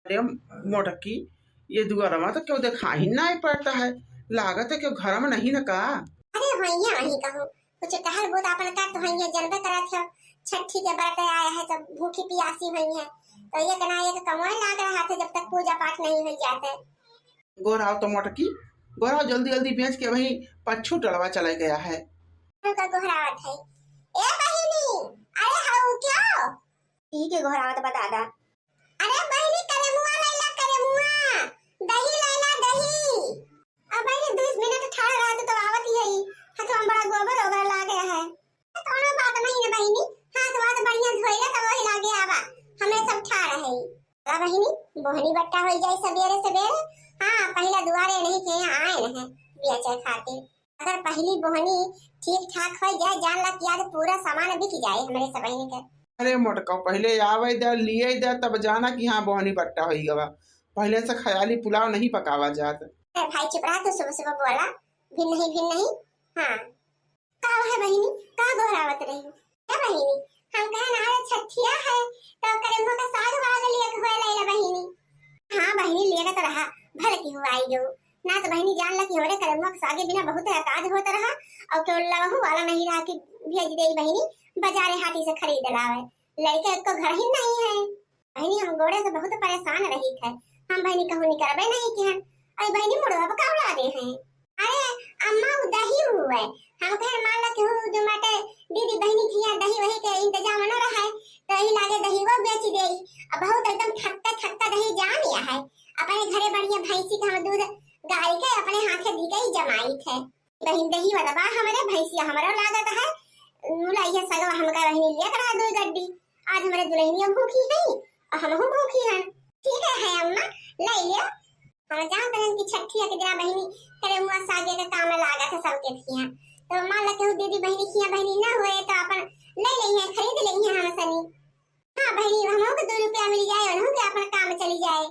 अरे मोटकी, ये दुआरमा तो क्यों देखा ही नहीं पड़ता है। लागत है क्यों घर में नहीं न का। अरे भैया वही कहूँ कुछ टहल बहुत अपन का तो भैया जनबे करा था। छठी के बरत आया है तब भूखी प्यासी हुई है तो ये कहना ये कमाए लाग रहा था जब तक पूजा पाठ नहीं हो जाते। गोराव तो मोटकी, गोराव जल्दी जल्दी बेच के वही पच्छू टलवा चला गया है। उनका गोहरावत है ए बहिनी। अरे हाउ क्या ठीक है गोहरावत बता दा। अरे बहिनी करे मुआ लैला करे मुआ दही लैला दही। अब बहिनी 20 मिनट ठहर रहा तो आवत ही है। हाथ में बड़ा गोबर ओबर ला गया है कोनो बात नहीं है बहिनी। हाथ वाथ बढ़िया धोइला तब वही लागे आवा हमें सब ठाड़ है। अरे बहिनी बोहनी बट्टा हो जाए सवेरे सवेरे। हां पहला दुआरे नहीं के आए न है बेचे खातिर। अगर पहली बोहनी ठीक ठाक हो जाए जान ला किया तो पूरा सामान बिक जाए हमारे सब बहिनी के। अरे मोटका पहले आवे दे लिए दे तब जाना कि हाँ बोहनी बट्टा हो गवा। पहले से ख्याली पुलाव नहीं पकावा जात। अरे भाई चुप रहा तो सुबह सुबह बोला भिन नहीं। हाँ का है बहिनी का गोहरावत रही है बहिनी। हम कहे ना छठिया है तो करेमो का साग वाग लिए हुए लैला बहिनी। हाँ बहिनी लेगा तो रहा भल की हुआ आई जो ना तो बहिनी जान ला कि हमारे करेमो का सागे बिना बहुत अकाज होता रहा और केवल लवहू वाला नहीं रहा कि भेज दे बहिनी बाजारे हाटी से खरीद लावे। लड़के को घर ही नहीं है बहिनी। हम गोड़े से बहुत परेशान रही थे। हम बहिनी कहूँ निकलबे नहीं कि हम अरे बहिनी मुड़वा का उड़ा दे हैं। अरे अम्मा दही हुए हम कहे मान ला कि जो मटे दीदी बहिनी किया दही वही के इंतजाम न रहा है तो ही लागे दही वो बेच देई। अब बहुत एकदम खट्टा दही जान लिया है अपने घरे बढ़िया भैंसी का दूध गाय के अपने हाथे दी गई जमाई थे बहिन दही वाला बा हमारे भैंसिया हमारा लागत है मुलाइया सगवा हमका बहिनी लिया करा दो गड्डी। आज हमारे दुल्हनिया भूखी है और हम भूखी हैं। ठीक है अम्मा ले लियो। हम जानते हैं कि छठिया के दिन बहिनी करे मुआ सागे का काम लागा था सबके थिया तो मान ला के दीदी बहिनी किया बहिनी ना हुए तो अपन ले लेंगे खरीद लेंगे हम सनी। हां बहिनी हमो को 2 रुपया मिल जाए और हम के अपन काम चली जाए।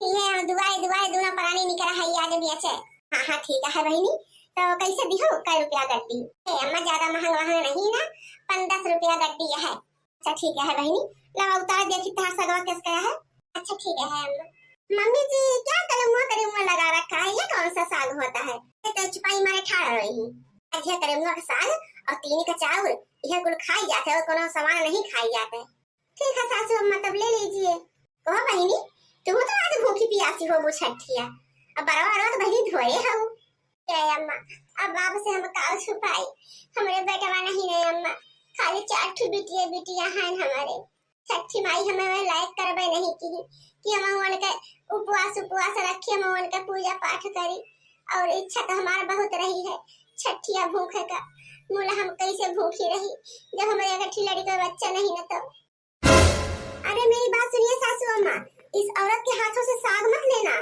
ये हम दुआए दोनों प्राणी निकला है आज भी अच्छे। हां ठीक है बहिनी तो कैसे दिहो कै रुपया गड्डी ए अम्मा ज्यादा महंगा नहीं ना 15 रुपया गड्डी है। अच्छा ठीक है बहिनी ला उतार देखी तार सगवा किसका है। अच्छा ठीक है अम्मा। मम्मी जी क्या करेमुआ लगा रखा है ये कौन सा साग होता है। ये तो छुपाई मारे ठाड़ रही हूं। अच्छा करेमुआ का साग और तीन का चावल यह कुल खाई जाते और कोनो सामान नहीं खाई जाते। ठीक है सासू अम्मा तब ले लीजिए। कहो बहिनी तू तो आज भूखी प्यासी हो वो छठिया अब बराबर तो बहिनी धोए हो क्या अम्मा। अब बाप से हम काल छुपाई हमारे बेटा नहीं है अम्मा खाली 4 बिटिया हैं हमारे। छठी माई हमें लायक करबे नहीं कि हम उनके उपवास रखी हम उनके पूजा पाठ करी और इच्छा तो हमारा बहुत रही है छठिया भूखे का। मुला हम कैसे भूखी रही जब हमारे अगर लड़ी का बच्चा नहीं न तो। अरे मेरी बात सुनिए सासू अम्मा इस औरत के हाथों से साग मत लेना।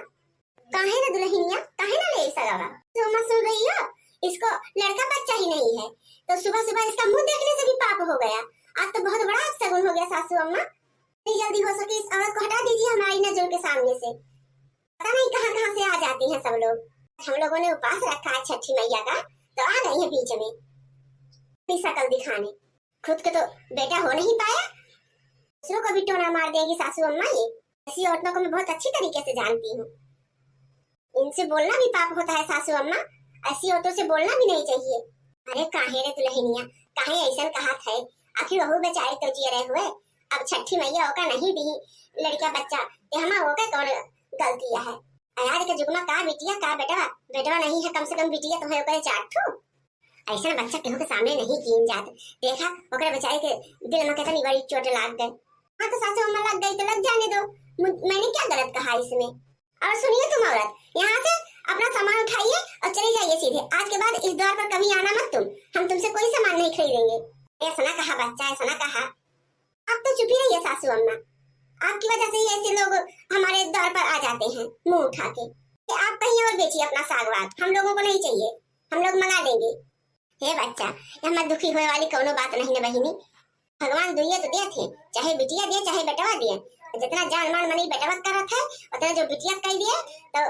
काहे ना दुल्हनिया काहे ना ले सगावा तो अम्मा सुन रही हो इसको लड़का बच्चा ही नहीं है तो सुबह सुबह इसका मुंह देखने से भी पाप हो गया। आज तो बहुत बड़ा अपशगुन हो गया सासू अम्मा। जल्दी हो सके इस औरत को हटा दीजिए हमारी नजरों के सामने से। पता नहीं कहां से आ जाते हैं सब लोग। हम लोगों ने उपास रखा है छठी मैया का तो आ गई है बीच में शकल दिखाने। खुद के तो बेटा हो नहीं पाया दूसरों को भी टोना मार देगी सासू अम्मा। ये ऐसी औरतों को मैं बहुत अच्छी तरीके से जानती हूँ। इनसे बोलना भी पाप होता है सासू अम्मा। ऐसी औरतों से बोलना भी नहीं चाहिए। अरे काहे रे दुल्हनिया काहे ऐसा कहा था आखिर वहू बेचारे तो जी रहे हुए अब छठी मैया होकर नहीं दी लड़का बच्चा ते हमा होकर कौन गलती है। आज के जुग में का बिटिया का बेटवा नहीं है कम से कम बिटिया तो है ओकर 4 ठो। ऐसा बच्चा केहू के सामने नहीं कीन जात देखा ओकर बेचारे के दिल में कितनी बड़ी चोट लाग गई। हां तो सासू अम्मा लग गई तो लग जाने दो मैंने क्या गलत कहा इसमें। और सुनिए तुम औरत यहाँ से अपना सामान उठाइए और चले जाइए सीधे। आज के बाद इस द्वार पर कभी आना मत तुम। हम तुमसे कोई सामान नहीं खरीदेंगे। ऐसा ना कहा बच्चा ऐसा ना कहा। आप तो चुप ही रहिए सासू अम्मा। आपकी वजह से ही ऐसे लोग हमारे द्वार पर आ जाते हैं मुंह उठा के। आप कहीं और बेचिए अपना साग वाग हम लोगों को नहीं चाहिए हम लोग मंगा देंगे। हे बच्चा हमारे दुखी होने वाली कोनो बात नहीं है बहिनी। भगवान दुनिया तो दिए थे चाहे बिटिया दिए चाहे बेटवा दिए जितना जान मान मनी बेटवा कर रहा था उतना जो बिटिया कह दिए तो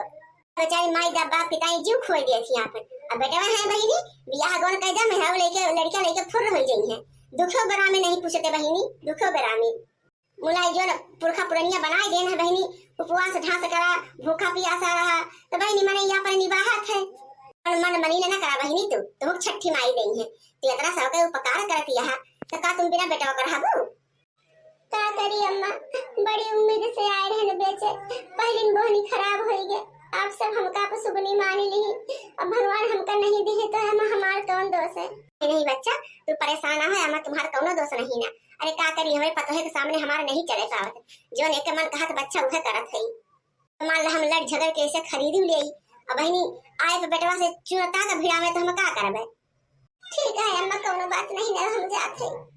बेचारी माई बाप पिताई जीव खोई दिए थी यहाँ पर। अब बेटवा है बहिनी बियाह गौन कह दे मेहरा लेके लड़का लेके फुर हो गई है। दुखो बरा में नहीं पूछते बहिनी दुखो बरा में। मुलाई जो पुरखा पुरनिया बनाए देन है बहनी, उपवास ढांस करा, भूखा प्यासा रहा तो बहनी मने यहाँ पर निवाहत है। और मन मनी न करा बहनी, तुम छठी माई गई है तो इतना सबके उपकार करती है तो का तुम बिना बेटा कर हबू? का करी अम्मा, बड़ी उम्मीद से आए रहने बेचे, पहली बोहनी खराब हो गए, आप सब हमका पर सुगनी मान ली, अब भगवान हमका नहीं दिए तो हम हमार कौन दोष है? नहीं बच्चा तू परेशान ना हो, अम्मा तुम्हारा कौन दोष नहीं ना। अरे का करी, हमारे पतोहे के सामने हमारा नहीं चले पावत, जो एक मन कहा तो बच्चा उहे करत है। मान ला हम लड़ झगड़ के ऐसे खरीद ले, अब बहनी आए तो बेटवा से चुनता का भिड़ा में तो हम का करबे? ठीक है अम्मा कोनो बात नहीं ना, हम जाते।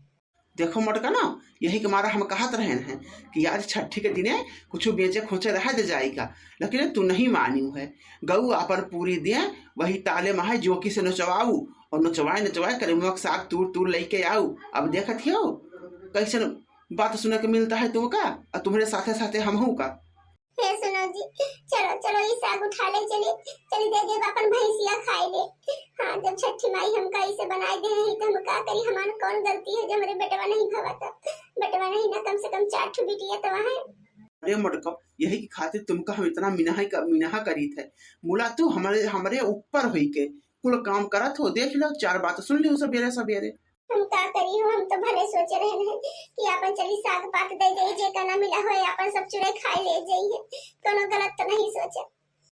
देखो मोटका ना, यही के मारा हम कहत रहे हैं कि आज छठी के दिने कुछ बेचे खोचे रह दे जाएगा, लेकिन तू नहीं मानी है। गऊ अपन पूरी दे वही ताले में है जोकी से नचवाऊ, और नचवाए करे मुख साग तूर लेके आऊ। अब देखत हो कैसे बात सुने के मिलता है तुमका, और तुम्हारे साथे साथे हम हूँ का। हे सुनो जी, चलो चलो ये साग उठा ले, चली दे अपन भैंसिया खाए ले। हाँ जब छठी माई हम का इसे बनाए दे रही तो हम का करी, हमारी कौन गलती है जब हमारे बेटवा नहीं भवता? बेटवा नहीं ना, कम से कम 4 बिटिया तो है। अरे मोटका यही की खातिर तुमका हम इतना मिनाहा करी थे, मुला तू हमारे ऊपर हुई के कुल काम करत हो। देख लो 4 बात सुन ली सवेरे। हम का करी हो, हम तो भले सोचे रहे हैं कि अपन चली साग पात दे दे, जे का ना मिला हो अपन सब चुड़े खाए ले जाइए, कोनो गलत तो नहीं सोचे।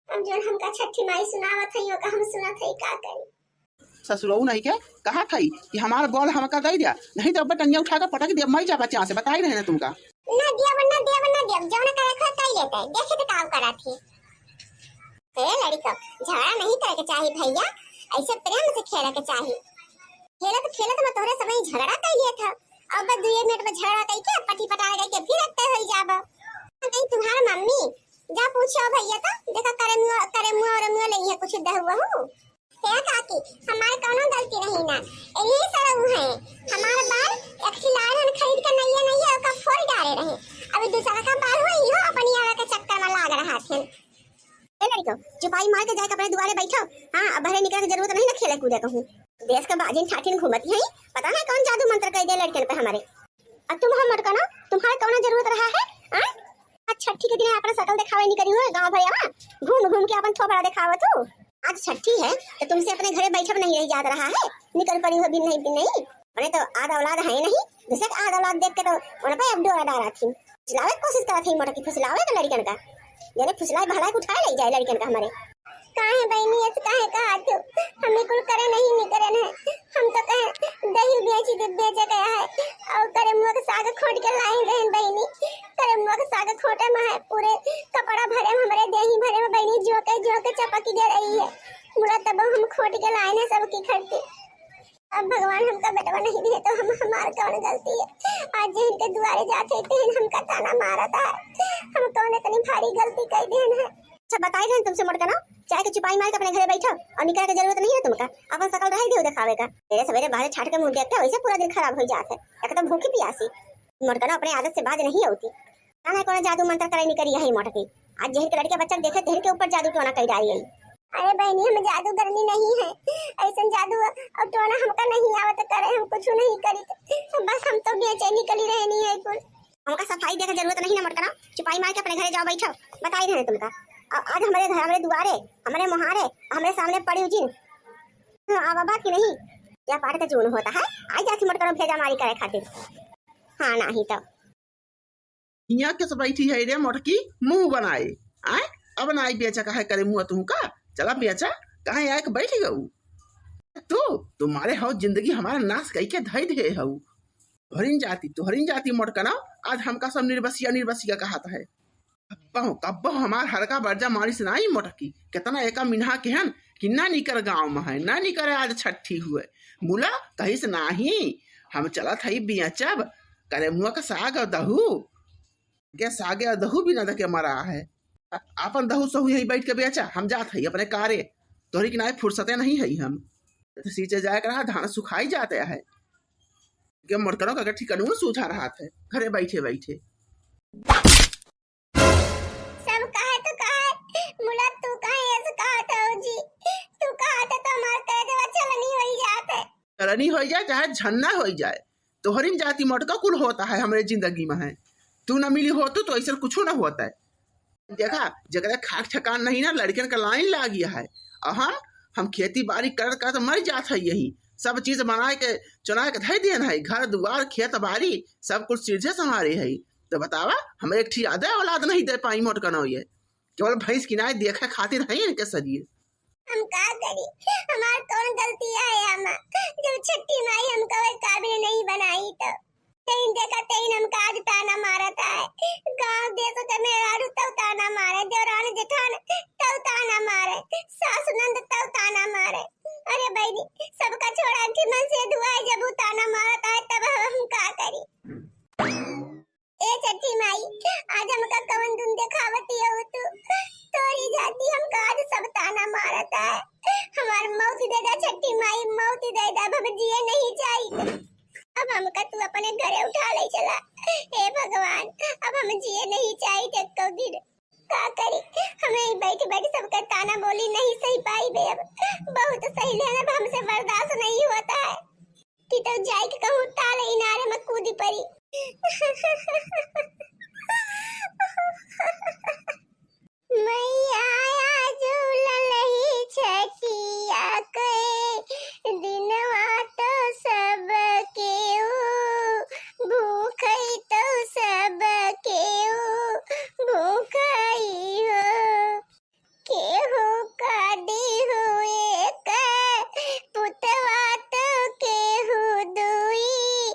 अब जो हमका छठी माई सुनावत है का हम सुनत है, का करी? ससुरऊ नहीं के कहा था कि हमारा बॉल हमका दे दिया, नहीं तो बटनिया उठा कर पटक दिया, मैं जा बच्चा से बताई रहे ना तुमका। ना दिया वरना जो ना करे खा कर लेता है, देखे तो काम करा थी। ए लड़का झगड़ा नहीं करे के चाहिए भैया, ऐसे प्रेम से खेले के चाहिए। खेला तो मैं तोरे समय झगड़ा कर लिया था, अब 2 मिनट में झगड़ा करके पटी पटाने करके फिर रखते हो जाबो। नहीं तुम्हारा मम्मी जा पूछो भैया तो देखा करे मुंह और मुंह नहीं है कुछ दहुआ हो। हे काकी हमारे कोनो गलती नहीं ना, यही सब है हमारे बाल एक खिलाड़ हन खरीद के नहीं है का फोड़ डाले रहे, अभी दूसरा का बाल हुई हो अपनी आवे के चक्कर में लाग रहा थे। ए लड़को चुपाई मार के जाके अपने दुआरे बैठो। हां अब बाहर निकलने की जरूरत नहीं ना, खेले कूदे कहूं देश का बाजिन ठाठिन घूमती है, पता नहीं कौन जादू मंत्र कर दे लड़के पे हमारे। अब तुम हम मत करना, तुम्हारे कौन जरूरत रहा है? हां आज छठी के दिन अपना शकल दिखावे नहीं करी हो गांव भैया, घूम के अपन थोबड़ा दिखावा तू। आज छठी है तो तुमसे अपने घरे बैठे नहीं रही याद रहा है, निकल पड़ी हो बिन नहीं अरे तो आधा औलाद है नहीं, दूसरे का आधा औलाद देख के तो उन पे अब डोरा डाला थी, फुसलावे की कोशिश करा थी, मोटा की फुसलावे तो लड़कन का यानी फुसलाए भलाई उठा ले जाए लड़कन का हमारे। काहे बहनी ये काहे का आज हमें कुल करे नहीं करन है, हम तो कहे दही बेचे गया है और करे मुंह के साग खोट के लाए गए बहनी, करे मुंह के साग खोटे में है पूरे कपड़ा भरे हमारे देही भरे में बहनी जो के चपकी दे रही है, मुड़ा तब हम खोट के लाए ना सब की खड़ती। अब भगवान हमका बेटवा नहीं दिए तो हम हमार कौन गलती है? आज जिनके दुआरे जाते थे हमका ताना मारा था, हम कौन इतनी भारी गलती कर दी है? अच्छा बताई रहे तुमसे मोटका ना, चाय के चुपाई मार के अपने घरे बैठो और निकलने की जरूरत नहीं है तुमका, अपन सकल रह दियो दिखावे का। तेरे सवेरे बाहर छाट के मुंह देखते वैसे पूरा दिन खराब हो जाता है, एक तो भूखी प्यासी मोटका ना अपने आदत से बाज नहीं होती। ना कौन जादू मंत्र करे नहीं करी है मोटकी, आज जहर के लड़के बच्चा देखे तेहर के ऊपर जादू टोना कर डाली है। अरे बहनी हम जादूगरनी नहीं है, ऐसा जादू और टोना हमका नहीं आवत करे, हम कुछ नहीं करी, बस हम तो बेचैनी कली रहनी है कुल। हमका सफाई देखे जरूरत नहीं ना मोटका ना, चुपाई मार के अपने घरे जाओ बैठो, बताई रहे तुमका। आज हमारे घर हमारे दुआरे हमारे मुहारे हमारे सामने पड़ी उजिन अब बात की नहीं या पाठ का जून होता है, आज जाती मोटका भेजा मारी करे खातिर। हाँ नहीं तो यहाँ के सब बैठी है रे मोटकी मुंह बनाए आए, अब ना आई बेचा कहे करे मुंह तुमका, चला बेचा कहे आए के बैठ गऊ तो तुम्हारे हो जिंदगी हमारा नाश कई के धई दे हऊ। तुहरिन जाती मोटका ना, आज हमका सब निर्बसिया कहता है। कब्बो हमार हरका बर्जा मारी से नहीं मोटकी, कितना एका मिनहा के हन कि ना निकर गांव में है ना निकर आज छठी हुए मुला कहीं से नाही, हम चला थई बियाचब करे मुआ का साग और दहू के सागे और दहू भी ना दके मरा है, अपन दहू सहू यही बैठ के बेचा, हम जात है अपने कारे, तोहरी की ना फुर्सते नहीं है, हम तो सींचे जाए रहा धान सुखाई जाते है के मोटकनों का ठिकानों में सूझा रहा था घरे बैठे बैठे। सब कहे तो कहे मुला तू कहे ऐसे कहता हो जी, तू कहता तो हमार कहे देवा चलनी हो जाते, चलनी हो जाए चाहे झन्ना हो जाए, तोहरी जाति मोटका कुल होता है हमारे जिंदगी में है। तू न मिली हो तो ऐसा कुछ ना होता है। देखा जगह खाक ठकान नहीं ना, लड़कन का लाइन ला गया है। और हम खेती बाड़ी कर तो मर जात है, यही सब चीज बना के चुना के धै देन है, घर दुआर खेत बाड़ी सब कुछ सीधे संभारे है। तो बतावा हमें एक ठीक आधा औलाद नहीं दे पाई मोट कनो, ये केवल भैंस किनारे देखे खातिर है इनके शरीर। हम का करी, हमार कौन गलती है अम्मा, जब छठी माई हमका वही काबिल नहीं बनाई तो तेन देखा तेन हमका आज ताना मारता है। गांव देश के मेहरारू तब ताना मारे, देवरानी जेठान तब ताना मारे, सास नंद तब ताना मारे। अरे बहनी सबका छोड़ा के मन से दुआ है, जब वो ताना मारता है तब हम का करी। ए छठी माई आज हमका कवन धुन दिखावती हो तू, तोरी जाती हमका आज सब ताना मारता है। हमार मौत दे दा छठी माई, मौत दे दा, अब जिए नहीं चाहिए। अब हमका तू अपने घरे उठा ले चला। हे भगवान अब हम जिए नहीं चाहिए तो दिन का करी, हमें बैठ बैठ सबका ताना बोली नहीं सही पाई बे, अब बहुत सही लेना अब हमसे बर्दाश्त नहीं होता है कि तो जाई के कहूं ताले इनारे में कूदी पड़ी। मैया झूलल ही छठिया के दिनवा तो सब केहू भूखई, तो सब केहू भूखई हो, केहू काडी हुए के पुतवा तो केहू दुई,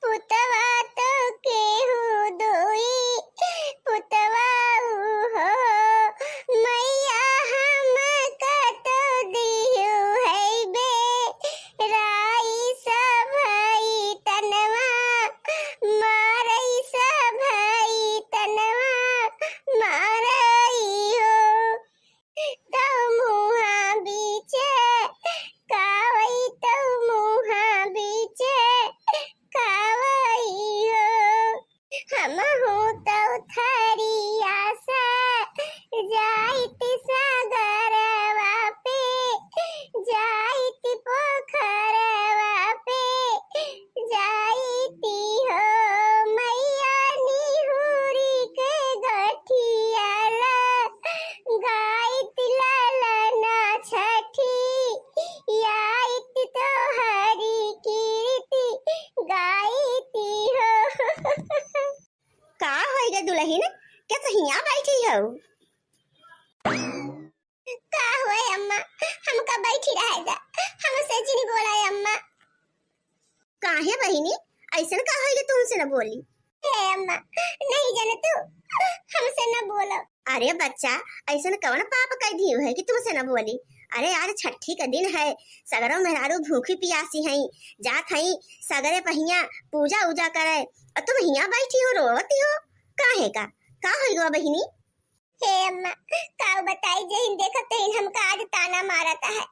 पुतवा तो केहू दुई, पुतवा हो मैया हम कत दियो है बे राई सब हई तनवा, मारई सब हई तनवा मारई हो। तो मुहा बीचे कावई, तो मुहा बीचे कावई हो, हम हो तो थारी आशा जाइती सागरवा पे, जाइती पोखरवा पे, जाइती हो मैया निहुरी के गठियाला, गाइती लालना छठी, याइती तो हरी कीर्ति गाइती हो। का होएगा दुल्हन, क्या सहिया बैठी हो? का होए अम्मा, हमका बैठी रहेगा, हमसे जी नहीं बोला है अम्मा। काहे बहिनी ऐसन का होएगा तुमसे न बोली? हे अम्मा नहीं जाने तू, हमसे न बोलो। अरे बच्चा ऐसन कौन पाप कर दियो है कि तुमसे न बोली? अरे आज छठी का दिन है, सगरों मेहरारू भूखी पियासी हैं, जात हैं सगरे पहिया पूजा उजा करे, और तुम हिया बैठी हो रोवती हो काहे का होइगो बहिनी? हे अम्मा का बताई जहिन देखत तहिन हमका आज ताना मारता है।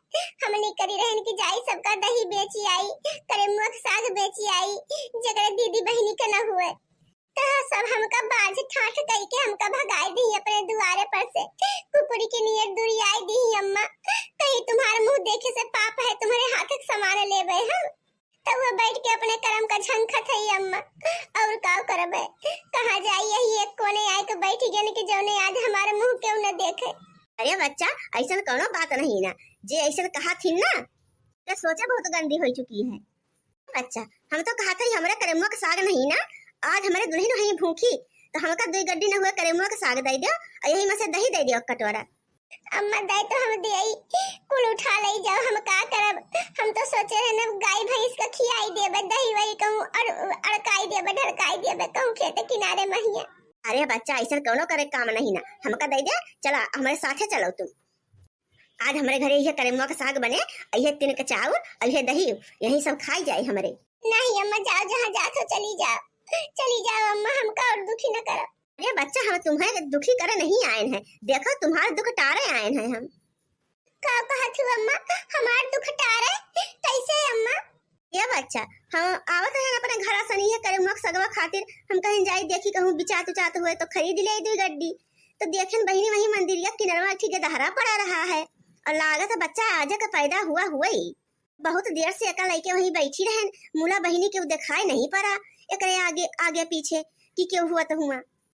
हमनी करी रहन की जाई सबका दही बेची आई, करे मुख साग बेची आई, जगरे दीदी बहिनी के न हुए तो सब हमका बाज ठाठ कई के हमका भगाई दी अपने दुआरे पर से, कुकुरी की नियत दूरी आई दी अम्मा। कहीं तुम्हारे मुंह देखे से पाप है तुम्हारे हाथ के सामान ले गए हम, तब वो बैठ के अपने कर्म का झंखत है अम्मा। और का करबे, कहां जाई यही एक कोने आए के बैठ गए कि जौने आज हमारे मुंह क्यों न देखे। अरे बच्चा ऐसा कोनो बात नहीं ना, जे ऐसा कहा थी ना तो सोचा बहुत गंदी हो चुकी है। बच्चा हम तो कहा था हमारे करेमुआ का साग नहीं ना, आज हमारे दुल्हन है भूखी तो हमका दो गड्डी न हुआ करेमुआ का साग दे दियो और यही में से दही दे दियो कटोरा। अम्मा दे तो हम देई कुल उठा ले जाओ, हम का करब? हम तो सोचे रहे ना गाय भैंस का खियाई देबे, दही वही कहूं और अड़काई देबे ढड़काई देबे कहूं खेत किनारे महिया। अरे बच्चा ऐसा कोनो करे काम नहीं ना, हमका दे दे, चला हमारे साथे चलो तुम। आज हमारे घरे यह करेमुआ का साग बने, यह तिन का चावल और यह दही यही सब खाई जाए हमारे। नहीं अम्मा जाओ, जहाँ जात हो चली जाओ अम्मा, हमका और दुखी न करो। अरे बच्चा हम तुम्हें दुखी करे नहीं आए हैं, देखो तुम्हारे दुख टारे आए हैं हम। का कहत हो अम्मा, हमार दुख टारे कैसे अम्मा? ये बच्चा हम आवत हैं अपने घर सनी है करे मुख सगवा खातिर, हम कहीं जाई देखी कहूं बिचात उचात हुए तो खरीद ले दो गड्डी, तो देखन बहिनी वही मंदिरिया किनरवा ठीक है दहरा पड़ा रहा है और लागत है बच्चा आज का पैदा हुआ ही। बहुत देर से अकल लेके वहीं बैठी रहन, मूला बहिनी के दिखाई नहीं पड़ा, एकरे आगे आगे पीछे कि क्यों हुआ तो हुआ,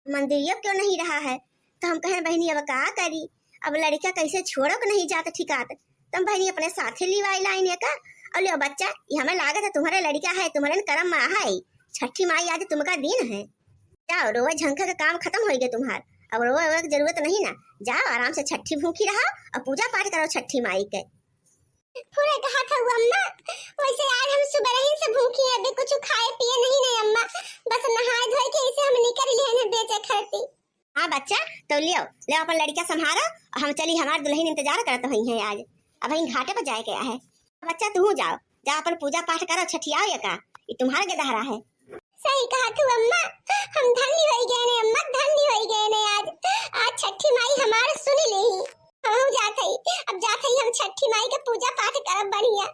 मंदिरिया क्यों नहीं रहा है। तो हम कहें बहनी अब का करी, अब लड़का कैसे छोड़ो के नहीं जाता ठिकात। तुम बहनी अपने साथे लिवाई लाइन का और ले बच्चा, ये हमें लागत है तुम्हारे लड़का है, तुम्हारे कर्म में है। छठी माई आज तुमका दिन है, जाओ रोए झंखा का काम खत्म हो गया तुम्हार, अब रोए की जरूरत नहीं ना। जाओ आराम से छठी भूखी रहो और पूजा पाठ करो छठी माई के। पूरा कहा था वो अम्मा, वैसे आज हम सुबह ही से भूखी हैं, अभी कुछ खाए पिए नहीं अम्मा, बस नहाए धोए के इसे हम निकल लिए हैं बेचे खरती। हाँ बच्चा तो लियो ले अपन लड़का संभालो, हम चली हमार दुल्हन इंतजार करत हुई है आज, अब हम घाटे पर जाए गया है। बच्चा तू जाओ, जा अपन पूजा पाठ करो छठियाओ या का, ये तुम्हारा गदहरा है। सही कहा तू अम्मा, हम धन्य हो गए ने अम्मा, धन्य हो गए ने आज छठी माई हमारे सुन ली। हम जाते ही, अब जाते ही हम छठी माई के पूजा पाठ करब बढ़िया,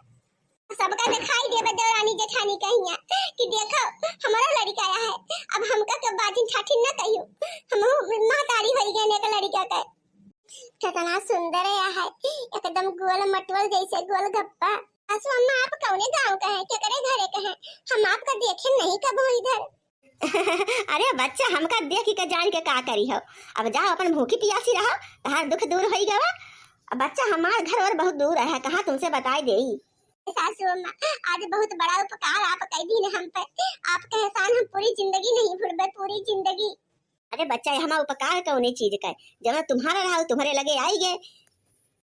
सबका दिखाई देवे देवरानी जेठानी कहिया कि देखो हमारा लड़का आया है। अब हमका के बाजिन ठाठी न कहियो, हम महतारी हो गए ने के लड़का का। कितना सुंदर है, एकदम गोल मटवल जैसे गोल गप्पा। आसु अम्मा आप कौने गांव का है, क्या करे घरे का है, हम आपका देखे नहीं कब हो इधर। अरे बच्चा हमका देख के जान के का करी हो, अब जाओ अपन भूखी प्यासी रहो, तहार दुख दूर होई गवा। अब बच्चा हमार घर और बहुत दूर है, कहां तुमसे बताई देई। सासू अम्मा आज बहुत बड़ा उपकार आप कर दी ने हम पे, आपका एहसान हम पूरी जिंदगी नहीं भूलबे, पूरी जिंदगी। अरे बच्चा हमारा उपकार कौने चीज का, जब तुम्हारा रहा तुम्हारे लगे आई गए।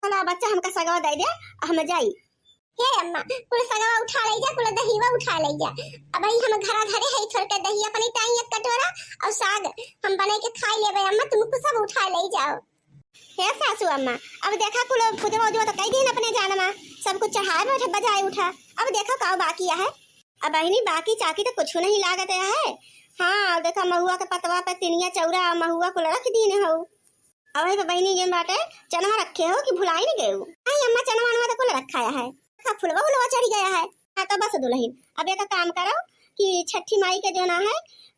चलो बच्चा हमका सगवा दे दे, हम जाई। हे अम्मा कुल सगवा उठा ले जा, कुल दहीवा उठा ले जा। अब भाई हम घरा घरे है छोड़ के दही अपनी टाई एक कटोरा और साग हम बना के खाई लेबे अम्मा, तुमको सब उठा ले जाओ। हे सासू अम्मा अब देखा कुल पूजा उजवा तो कई दिन अपने जाना में सब कुछ चढ़ाए बैठे बजाए उठा, अब देखो का बाकी है। अब बहनी बाकी चाकी तो कुछ नहीं लागत है। हाँ देखा महुआ के पतवा पे तिनिया चौरा महुआ को रख दीने हो। अब है बहनी ये बाटे चनवा रखे हो कि भुलाई नहीं गए। आई अम्मा चनवा तो कुल रखा है, फुलवा उलवा चढ़ गया है। हाँ तो बस दुल्हन अब एक काम करो कि छठी माई के जो ना है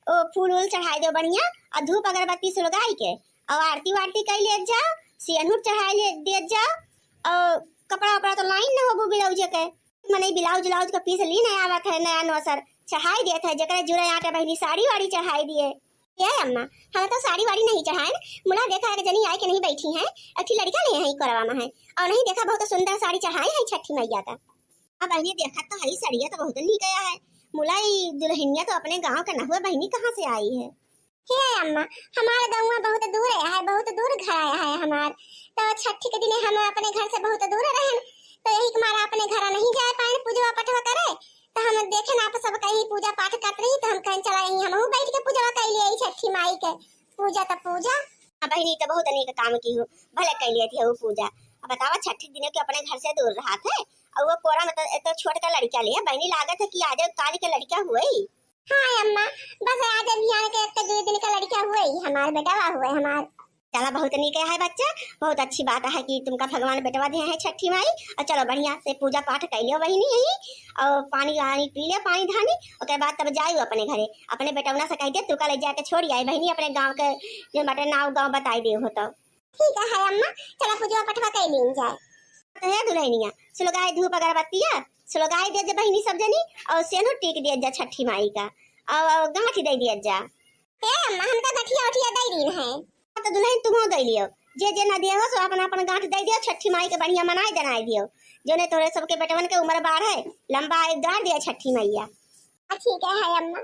वो फूल उल चढ़ाई दो बढ़िया, और धूप अगरबत्ती सुलगाई के और आरती वारती कर ले जाओ, सियनूर चढ़ाई ले दे जाओ, और कपड़ा वपड़ा तो लाइन न हो ब्लाउज के मने ब्लाउज ब्लाउज का पीस ली नहीं आवत है, नया नौसर चढ़ाई देत है, जकरे जुड़े आटे बहनी साड़ी वाड़ी चढ़ाई दिए। ये अम्मा हम तो साड़ी वाड़ी नहीं चढ़ाए, मुला देखा है जनी आए के नहीं बैठी हैं, अच्छी लड़का ले हैं करवा में है, और नहीं देखा बहुत सुंदर साड़ी चढ़ाई है छठी मैया का। अब बहनी देखा तो है साड़िया तो बहुत नहीं गया है, मुलाई दुल्हनिया तो अपने गांव का न हुआ, बहनी कहाँ से आई है। हे अम्मा हमारा गांव बहुत दूर है, बहुत दूर घर आया है हमार, तो छठी के दिन हम अपने घर से बहुत दूर रहे, तो यही हमारा अपने घर नहीं जा पाए पूजा पाठ करे, तो हम देखे ना आप सब कहीं पूजा पाठ करते रही, तो हम कहीं चला यहीं हम बैठ के पूजा कर लिए छठी माई के पूजा तो पूजा। अब बहनी तो बहुत अनेक काम की हूँ, भले कर लिए थी वो पूजा। अब बतावा छठी दिनों के अपने घर से दूर रहा थे, और वो कोरा में तो छोट का लड़का लिया, बहनी लागत है कि आज काली का लड़का हुआ ही। हाँ अम्मा बस आज अभियान के एक दो दिन का लड़का हुआ ही, हमारा बेटा हुआ हमारा। चला बहुत नीक है बच्चा, बहुत अच्छी बात है कि तुमका भगवान बेटवा दिए हैं छठी माई, और चलो बढ़िया से पूजा पाठ कर लियो बहनी यही, और पानी वानी पी लियो पानी धानी, उसके बाद तब जाइयो अपने घरे, अपने बेटवना से कह दे तू कल जाके छोड़ी आई बहनी अपने गांव के जो बटे नाव गांव बताई दे हो। तो ठीक है अम्मा चला पूजा पाठ कर ली जाए। तो है दुल्हनिया सुलगाई धूप अगरबत्तियां सुलगाई दे बहनी सब जनी, और सेनु टीक दिया जा छठी माई का, और गांठी दे दिया जा। ए अम्मा हम तो गठिया उठिया दे दी है, तो दुल्हन तुम दे लियो, जे जे ना दिया हो सो अपन अपन गांठ दे दियो, छठी माई के बढ़िया मनाई दनाई दियो, जो ने तोरे सबके बेटवन के उम्र बाढ़ है लंबा एक गाड़ दिया छठी मैया। ठीक है अम्मा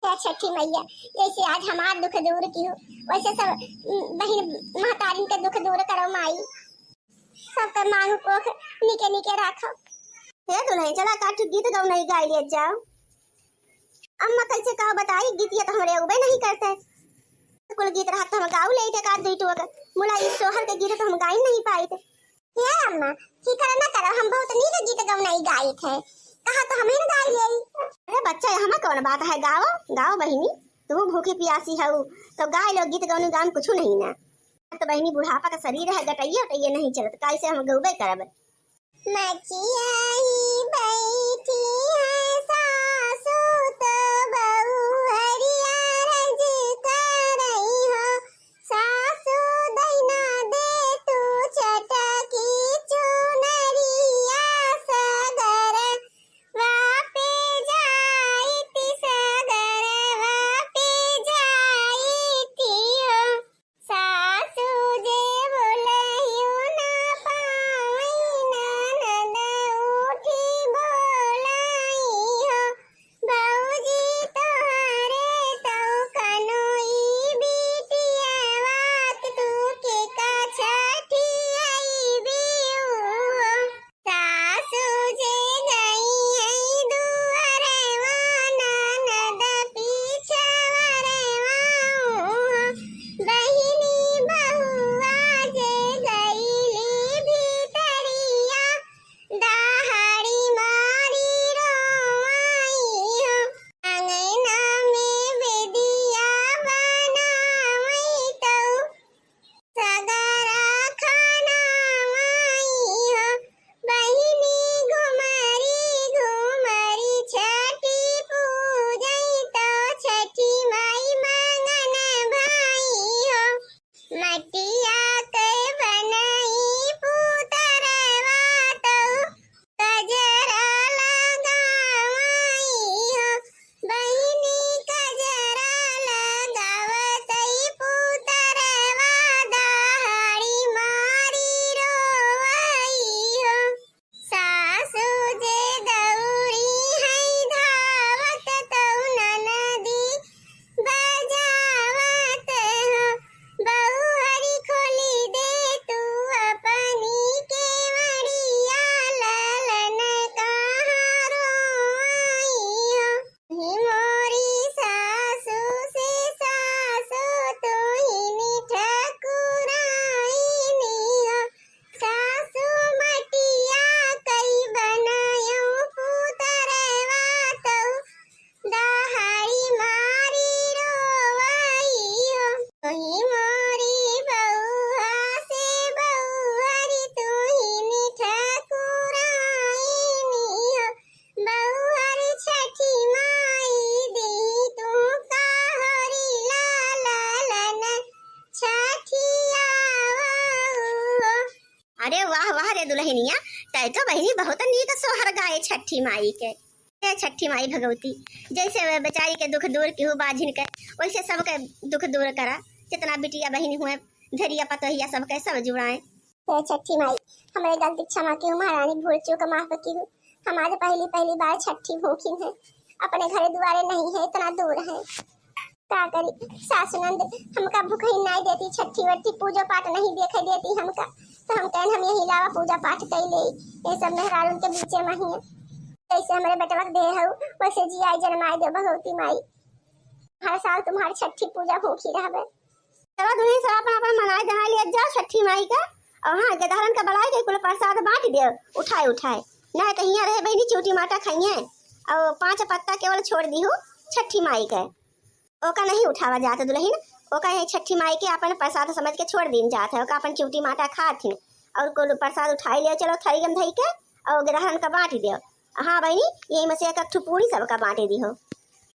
क्या छठी मैया जैसे आज हमार दुख दूर की हो, वैसे सब बहन महतारिन के दुख दूर करो माई, सबका मांग को निके निके रखो। हे दुल्हन चला काट गीत गाओ नहीं गाई ले जाओ। अम्मा कैसे का बताई गीतिया तो हमरे उबे नहीं करते, कुल गीत रहा तो हम गाऊ ले थे का दुईटो अगर मुला इस सोहर के गीत तो हम गा ही नहीं पाए थे। ये अम्मा की करे ना करो, हम बहुत नीक गीत गाऊ नहीं गाए थे, कहा तो हमें ना गाई ले। अरे बच्चा हमें कौन बात है, गाओ गाओ बहनी, तुम भूखी प्यासी हो तो गाय लो, गीत गाने गान कुछ नहीं ना, तो बहनी बुढ़ापा का शरीर है गटैया उटैया नहीं चलत, कैसे हम गौबे करब। मचिया ही बैठी है सासू तो बहू हरिया रज कर रही हो, सासू दैना दे तू चटकी चुनरिया सगर वापे जाई ती सगर वापे मटिया के बनई पुतरवा तो कजरा लगावई हो बहिनी कजरा लगावतई पुतरवा दहाड़ी मारी रोवई हो सासू जे दौड़ी है धावत तौ ननदी बजावत हो बहू हरी खोली दे तू अपनी केवड़िया ललन कहाँ रोई हो ही मोरी सासू से सासू तू ही ठकुराइनी हो सासू मटिया कई बनायो पुतरवा तौ दहाड़ी मारी रोवई हो तुही मोरी बउआ से बउहरी तुही ठकुराइनी हो बउहर छठी माई दी तू काहरी लालन छठिया हो। अरे वाह वाह रे दुल्हनिया तै तो बहनी बहुत नीक सोहर गाए छठी माई के। हे छठी माई भगवती जैसे वे बेचारी के दुख दूर की हो बाझिन के वैसे सबके दुख दूर करा जितना बिटिया बहनी हुए धरिया पतोहिया सबके सब जुड़ाए। हे छठी माई हमारे गलती क्षमा की महारानी भूल चूक माफ की हूँ। हमारे पहली बार छठी भूखी है अपने घरे दुआरे नहीं है इतना दूर है का करी सासुनंद हमका भूख ही नहीं देती छठी वट्टी पूजा पाठ नहीं देखे देती हमका तो हम कहन हम यही लावा पूजा पाठ कर ले ये सब मेहरारू के बीचे में ही जैसे हमारे बेटवा दे हो वैसे जी आई जन्माई दे भगवती माई हर साल तुम्हारी छठी पूजा भूखी रहबे चलो दुनिया सब अपना अपना मनाए दहा लिया जाओ छठी माई का और हाँ गदारन का बड़ाई के कुल प्रसाद बांट दे उठाए ना तो हियां रहे बहनी चूटी माटा खाइए और 5 पत्ता केवल छोड़ दी हो छठी माई के ओका नहीं उठावा जाता दुल्हन ओका ये छठी माई के अपन प्रसाद समझ के छोड़ दिन जात है ओका अपन चूटी माटा खाथिन और कुल प्रसाद उठाई ले चलो थरी गम धई के और गदारन का बांट दियो। हाँ बहनी यही में से एक पूरी सबका बांटे दी हो।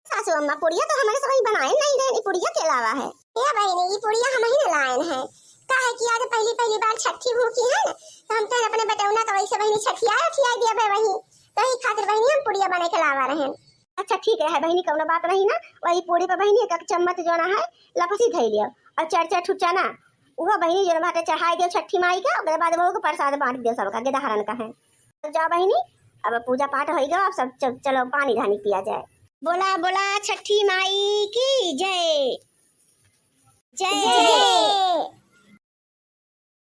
सासू अम्मा पुड़िया तो हमारे सब बनाए नहीं रहनी पुड़िया के अलावा है ये बहनी ये पुड़िया हम ही लायन है काहे कि आज पहली बार छठी भूखी है ना तो हम कहन अपने बटौना तो वैसे बहनी छठिया दिया बे वही तो ही खातिर बहनी हम पुड़िया बना के लावा रहे। अच्छा ठीक है बहनी कौनो बात नहीं ना वही पूरी पे बहनी एक चम्मच जो ना है लपसी धई लियो और चरचा ठुचा ना वो बहनी जो बाटे चढ़ाई दियो छठी माई का उसके बाद वो प्रसाद बांट दियो सबका गेदहरन का है। तो जाओ बहनी अब पूजा पाठ हो गया अब सब चलो पानी धानी पिया जाए। बोला बोला छठी माई की जय जय।